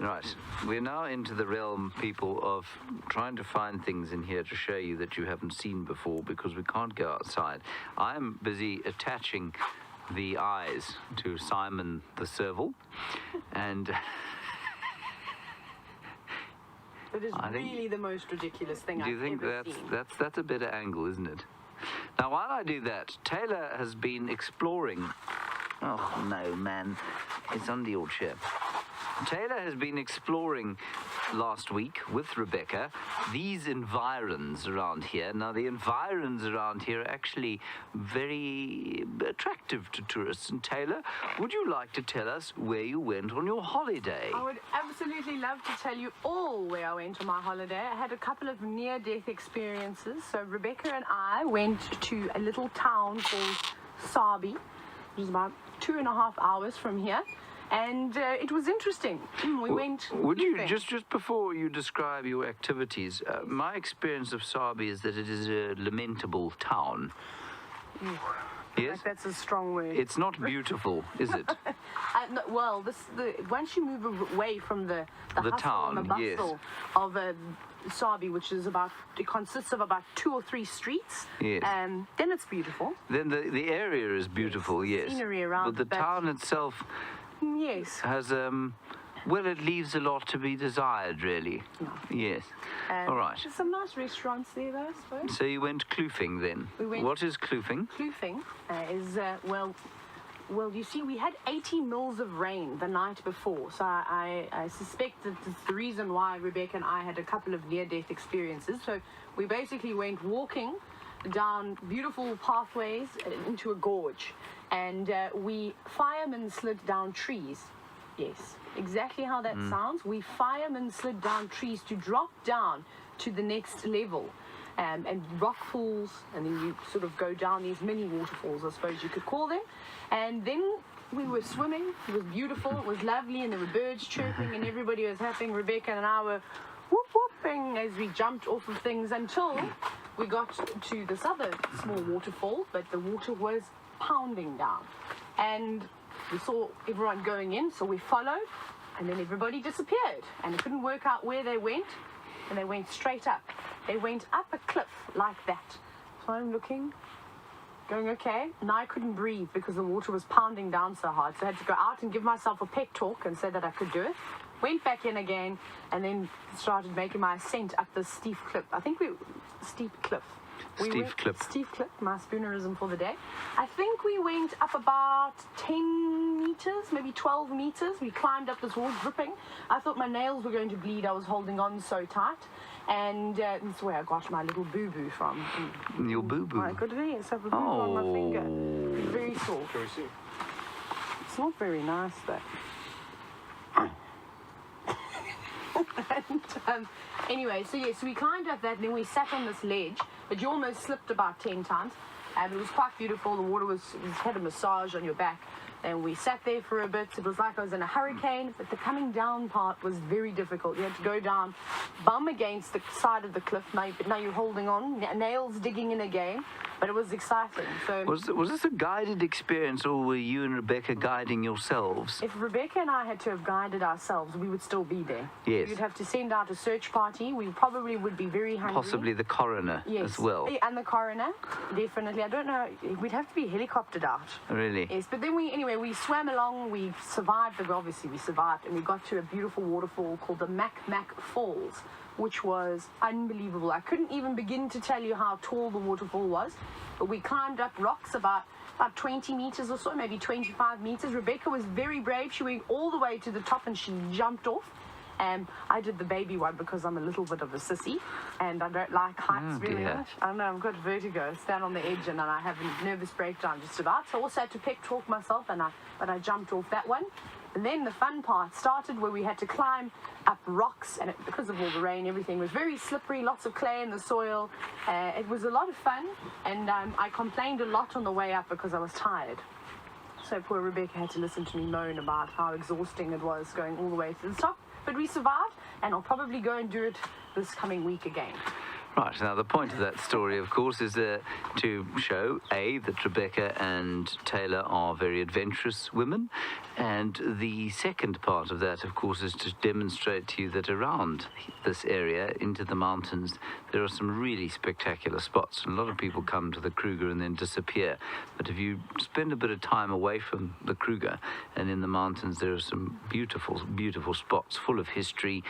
Right. We're now into the realm, people, of trying to find things in here to show you that you haven't seen before because we can't go outside. I'm busy attaching the eyes to Simon the Serval, and it is really the most ridiculous thing I've ever seen. Do you think that's a better angle, isn't it? Now, while I do that, Tayla has been exploring. Oh no, man, it's under your chair. Tayla has been exploring last week with Rebecca these environs around here. Now, the environs around here are actually very attractive to tourists. And Tayla, would you like to tell us where you went on your holiday? I would absolutely love to tell you all where I went on my holiday. I had a couple of near-death experiences. So Rebecca and I went to a little town called Sabi, which is about 2.5 hours from here. And it was interesting. We went. Would you just before you describe your activities? My experience of Sabi is that it is a lamentable town. Ooh, yes, like that's a strong word. It's not beautiful, is it? No, well, once you move away from the town, and the bustle of Sabi, which is it consists of about 2 or 3 streets. Yes. Then it's beautiful. Then the area is beautiful. Yes. Scenery around. But the town itself. Yes. Has well, it leaves a lot to be desired, really. No. Yes. All right. There's some nice restaurants there, though, I suppose. So you went kloofing then? What is kloofing? Kloofing is well, you see, we had 80 mils of rain the night before, so I suspect that it's the reason why Rebecca and I had a couple of near-death experiences. So we basically went walking down beautiful pathways into a gorge, and we firemen slid down trees. Yes, exactly how that sounds. We firemen slid down trees to drop down to the next level, and rock falls, and then you sort of go down these mini waterfalls, I suppose you could call them. And then we were swimming. It was beautiful. It was lovely, and there were birds chirping, and everybody was happy. Rebecca and I were whooping as we jumped off of things until we got to this other small waterfall, but the water was pounding down. And we saw everyone going in, so we followed, and then everybody disappeared. And it couldn't work out where they went, and they went straight up. They went up a cliff like that. So I'm looking, going, okay. And I couldn't breathe because the water was pounding down so hard. So I had to go out and give myself a pep talk and say that I could do it. Went back in again, and then started making my ascent up this steep cliff. Steep cliff. Steep cliff, my spoonerism for the day. I think we went up about 10 meters, maybe 12 meters. We climbed up this wall, dripping. I thought my nails were going to bleed. I was holding on so tight. And that's where I got my little boo-boo from. Your boo-boo? I got it, yes. I have a boo-boo on my finger. It's very sore. It's not very nice, though. And anyway, so yes, we climbed up that, and then we sat on this ledge, but you almost slipped about 10 times, and it was quite beautiful. The water had a massage on your back, and we sat there for a bit. It was like I was in a hurricane, but the coming down part was very difficult. You had to go down, bum against the side of the cliff. Now you're holding on, nails digging in again, but it was exciting. So was this a guided experience, or were you and Rebecca guiding yourselves? If Rebecca and I had to have guided ourselves, we would still be there. Yes. You'd have to send out a search party. We probably would be very hungry. Possibly the coroner as well. And the coroner, definitely. I don't know. We'd have to be helicoptered out. Really? Yes, but then we swam along. We survived. Obviously, we survived, and we got to a beautiful waterfall called the Mac Falls, which was unbelievable. I couldn't even begin to tell you how tall the waterfall was, but we climbed up rocks about 20 meters or so, maybe 25 meters. Rebecca was very brave. She went all the way to the top, and she jumped off. I did the baby one because I'm a little bit of a sissy, and I don't like heights very much. I don't know, I've got vertigo. I stand on the edge, and I have a nervous breakdown just about. So I also had to pep talk myself, but I jumped off that one. And then the fun part started where we had to climb up rocks, and because of all the rain, everything was very slippery, lots of clay in the soil. It was a lot of fun, and I complained a lot on the way up because I was tired. So poor Rebecca had to listen to me moan about how exhausting it was going all the way to the top. But we survived, and I'll probably go and do it this coming week again. Right, now the point of that story, of course, is to show, A, that Rebecca and Tayla are very adventurous women, and the second part of that, of course, is to demonstrate to you that around this area, into the mountains, there are some really spectacular spots. And a lot of people come to the Kruger and then disappear. But if you spend a bit of time away from the Kruger and in the mountains, there are some beautiful, beautiful spots full of history